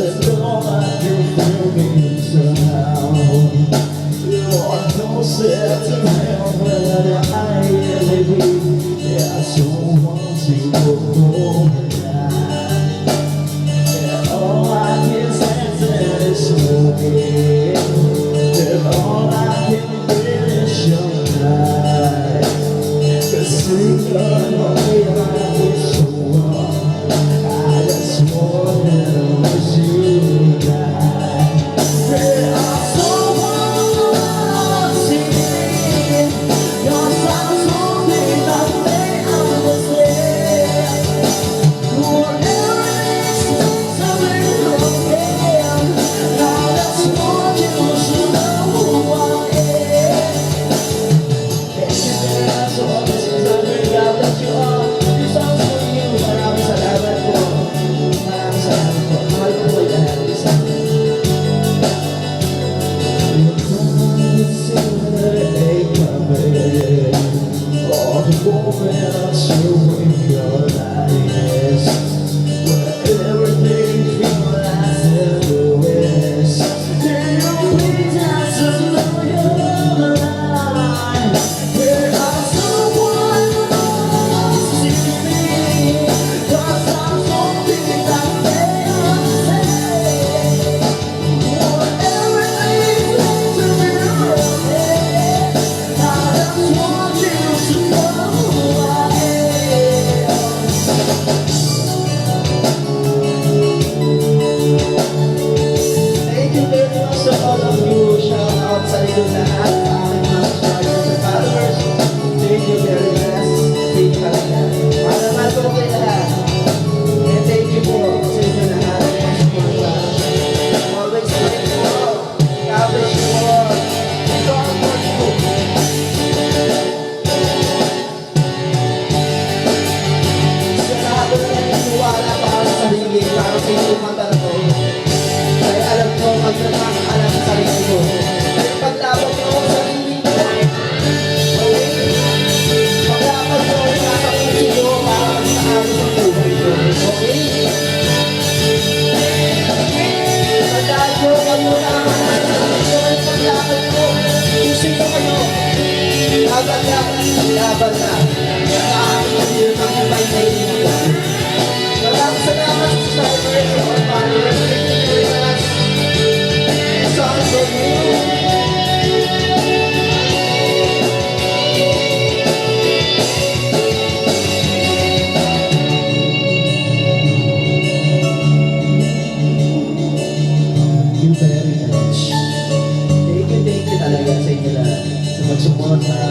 said, no, I can feel me somehow. Lord knows that to hell where I really be. Yeah, I so want to go home tonight. And all I can sense is smoking. And all I can feel is your light. 'Cause think of the way I was so wrong. I just wanna wish you right. Yeah, I so want to see your sound so big that they understand. Whatever it is, something broken. I just want you to know who I am. Thank you very much for all this is I bring out that you are. This song's for you. Maraming salamat po. Maraming salamat po. Mahal ko po lahat. All the moments you in your life, where everything feels like the best. Can you please answer your life? There are someone see me, 'cause I'm so big that they understand. Whatever it is to be right, I just want you to know who I am. Thank you very much to all of you. Shout out sa inyo lahat, sa aking mga subscribers and followers. Thank you very much. Thank you talaga. Mahal ko po kayo lahat. And thank you po sa inyo lahat. Always grateful. God bless you all. God bless you. Sa lahat na naniniwala para sa sarili, para sa inyong mata na to, ay alam ko, magkakaalam sa sarili ko. Ay paglaban ko sa sarili ko. Okay? Paglaban ko sa sarili ko para sa amin sa buhay ko. Okay? Paglaban ko kayo lang ang sarili ko. Paglaban ko, isip ko kayo. Laban na, laban na. Nakaamin ko yun ang ibay na iniwan. Maraming salamat sa subscribers or followers. Thank you very much. Sorry for you. Thank you very much. Thank you talaga sa inyo lahat. Sa pagsuporta.